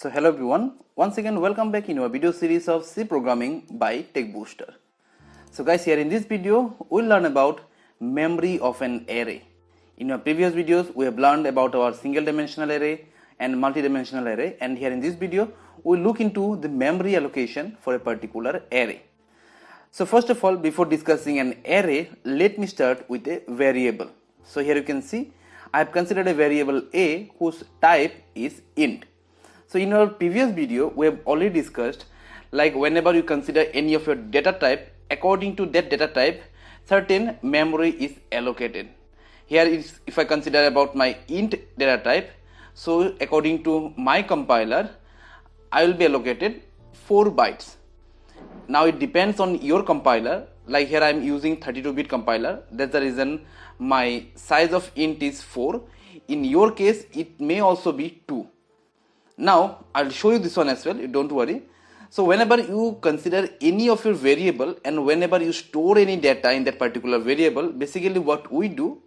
So hello everyone, once again welcome back in our video series of C programming by TechBooster. So guys, here in this video we'll learn about memory of an array. In our previous videos we have learned about our single dimensional array and multi-dimensional array, and here in this video we'll look into the memory allocation for a particular array. So first of all, before discussing an array, let me start with a variable. So here you can see I have considered a variable a whose type is int. So in our previous video we have already discussed, like whenever you consider any of your data type, according to that data type certain memory is allocated. Here is, if I consider about my int data type, so according to my compiler I will be allocated 4 bytes. Now it depends on your compiler, like here I am using 32-bit compiler, that's the reason my size of int is 4. In your case it may also be 2. Now I'll show you this one as well, don't worry. So whenever you consider any of your variable and whenever you store any data in that particular variable, basically what we do,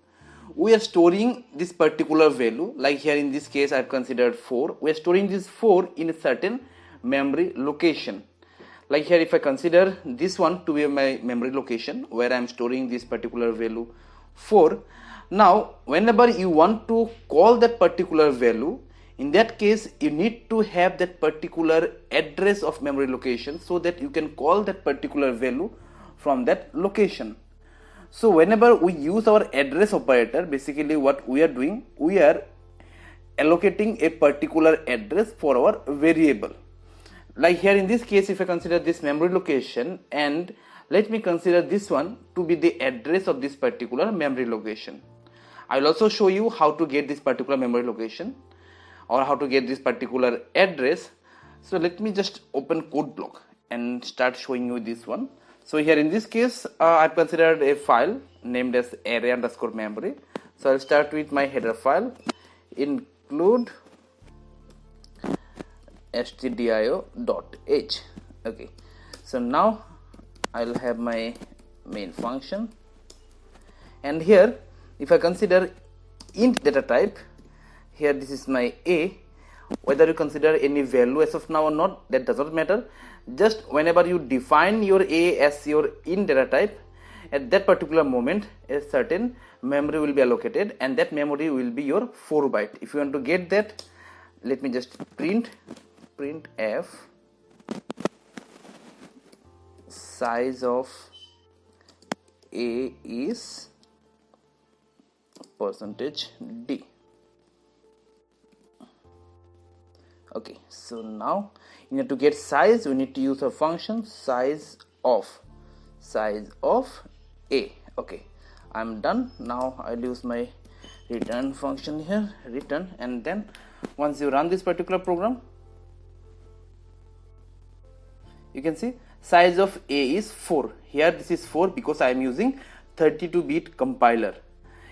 we are storing this particular value, like here in this case I have considered 4. We are storing this 4 in a certain memory location. Like here if I consider this one to be my memory location where I am storing this particular value 4. Now whenever you want to call that particular value, in that case you need to have that particular address of memory location so that you can call that particular value from that location. So whenever we use our address operator, basically what we are doing, we are allocating a particular address for our variable. Like here in this case, if I consider this memory location, and let me consider this one to be the address of this particular memory location. I will also show you how to get this particular memory location or how to get this particular address. So let me just open code block and start showing you this one. So here in this case I've considered a file named as array_memory. So I'll start with my header file, include stdio.h. okay, so now I'll have my main function, and here if I consider int data type, here this is my a. Whether you consider any value as of now or not, that does not matter. Just whenever you define your a as your int data type, at that particular moment a certain memory will be allocated, and that memory will be your 4 byte. If you want to get that, let me just print f size of a is %d. Okay, so now in order to get size we need to use a function size of a. Okay, I'm done. Now I'll use my return function here, return, and then once you run this particular program, you can see size of a is 4. Here this is 4 because I am using 32-bit compiler.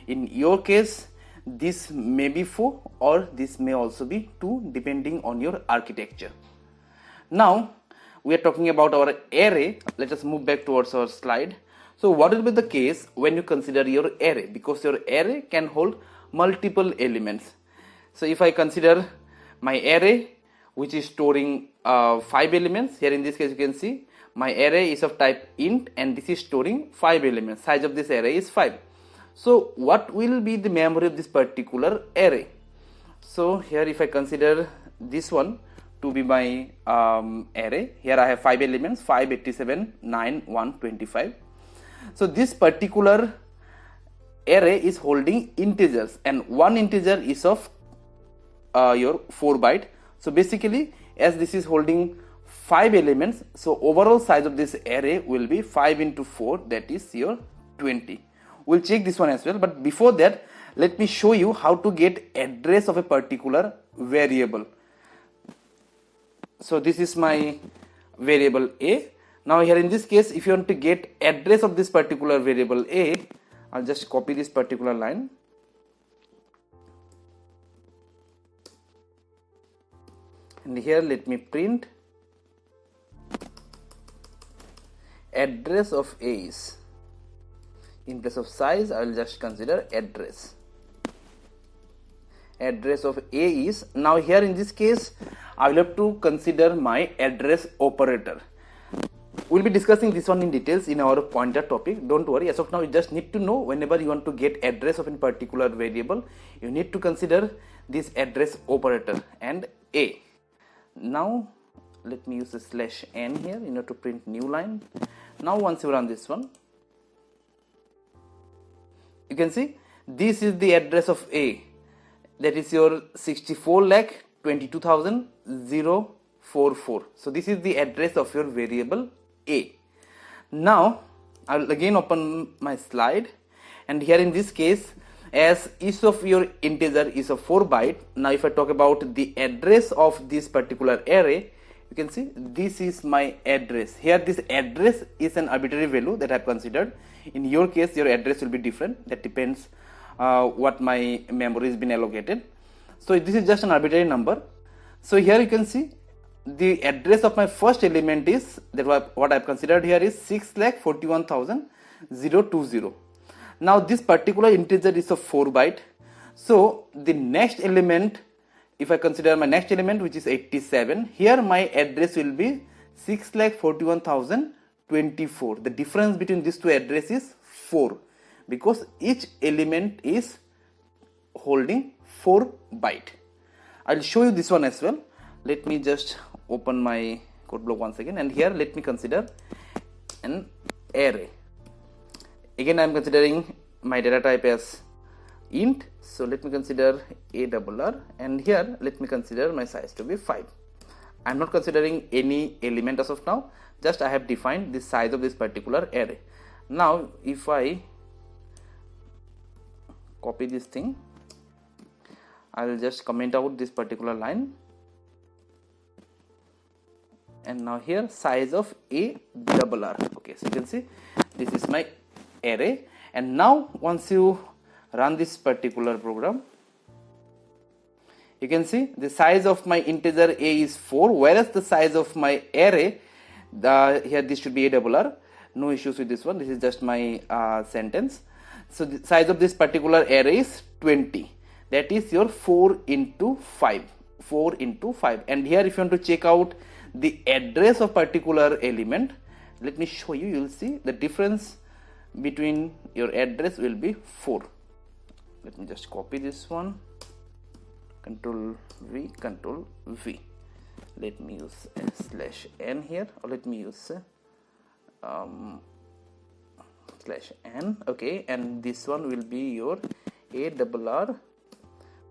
In your case this may be 4 or this may also be 2 depending on your architecture. Now we are talking about our array. Let us move back towards our slide. So what will be the case when you consider your array, because your array can hold multiple elements. So if I consider my array which is storing 5 elements, here in this case you can see my array is of type int and this is storing 5 elements. Size of this array is 5. So what will be the memory of this particular array? So here if I consider this one to be my array, here I have 5 elements, 5, 87, 9, 1, 25. So this particular array is holding integers, and one integer is of your 4 byte. So basically as this is holding 5 elements, so overall size of this array will be 5 into 4, that is your 20. We'll check this one as well, but before that let me show you how to get address of a particular variable. So this is my variable a. Now here in this case if you want to get address of this particular variable a, I'll just copy this particular line, and here let me print address of a is, in place of size I will just consider address, address of A is, now here in this case I will have to consider my address operator. We'll be discussing this one in details in our pointer topic. Don't worry, as of now you just need to know whenever you want to get address of a particular variable, you need to consider this address operator and A. Now let me use a /n here in order to print new line. Now once you run this one, you can see this is the address of A, that is your 64,22,044. So this is the address of your variable A. Now I will again open my slide, and here in this case, as each of your integer is a 4 byte, now if I talk about the address of this particular array, you can see this is my address. Here this address is an arbitrary value that I have considered. In your case your address will be different, that depends what my memory has been allocated. So this is just an arbitrary number. So here you can see the address of my first element is, that what I have considered here is 6,41,020. Now this particular integer is a 4 byte. So the next element, if I consider my next element which is 87, here my address will be 6,41,024. The difference between these two addresses is 4, because each element is holding 4 byte. I will show you this one as well. Let me just open my code block once again, and here let me consider an array. Again I am considering my data type as int, so let me consider a double r, and here let me consider my size to be 5. I am not considering any element as of now, just I have defined the size of this particular array. Now if I copy this thing, I will just comment out this particular line, and now here size of a double r. Okay, so you can see this is my array, and now once you run this particular program, you can see the size of my integer a is 4, whereas the size of my array, here this should be a double r. No issues with this one, this is just my sentence. So the size of this particular array is 20, that is your 4 into 5, 4 into 5. And here if you want to check out the address of particular element, let me show you, you will see the difference between your address will be 4. Let me just copy this one, Control V, Control V. Let me use /n here, or let me use /n. Okay, and this one will be your a double r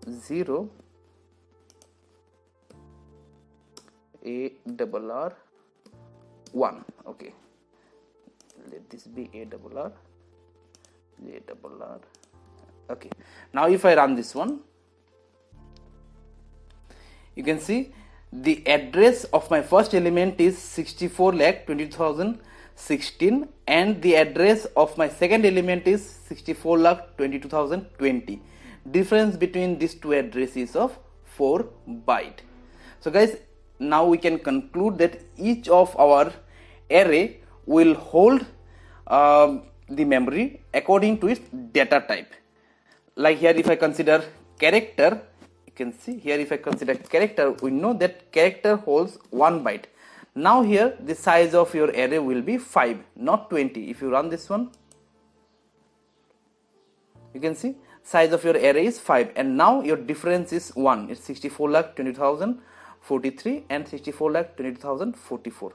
0 a double r 1. Okay, let this be a double r. Okay, now if I run this one, you can see the address of my first element is 64,22,016, and the address of my second element is 64,22,020. Difference between these two addresses of 4 byte. So guys, now we can conclude that each of our array will hold the memory according to its data type. Like here if I consider character, you can see here if I consider character, we know that character holds 1 byte. Now here the size of your array will be 5, not 20. If you run this one, you can see size of your array is 5, and now your difference is 1. It's 64,20,043 and 64,20,044.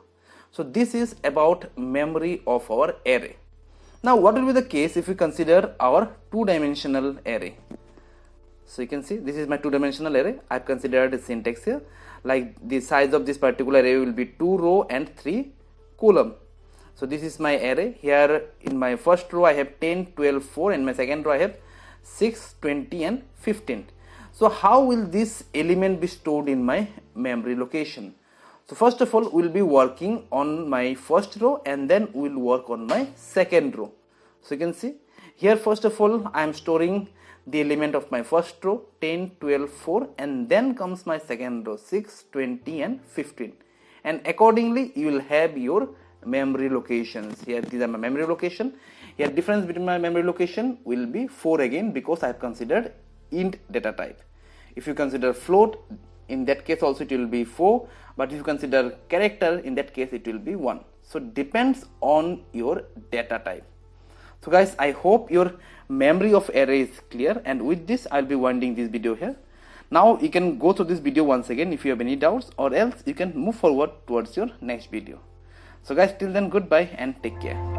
So this is about memory of our array. Now what will be the case if we consider our two-dimensional array? So you can see this is my two-dimensional array. I have considered a syntax here, like the size of this particular array will be 2 row and 3 column. So this is my array. Here in my first row I have 10, 12, 4, and my second row I have 6, 20 and 15. So how will this element be stored in my memory location? So first of all, we'll be working on my first row, and then we'll work on my second row. So you can see here, first of all, I am storing the element of my first row 10, 12, 4, and then comes my second row 6, 20 and 15. And accordingly you will have your memory locations. Here these are my memory location. Here difference between my memory location will be 4 again, because I have considered int data type. If you consider float, in that case also it will be 4, but if you consider character, in that case it will be 1. So depends on your data type. So guys, I hope your memory of array is clear, and with this I'll be winding this video here. Now you can go through this video once again if you have any doubts, or else you can move forward towards your next video. So guys, till then, goodbye and take care.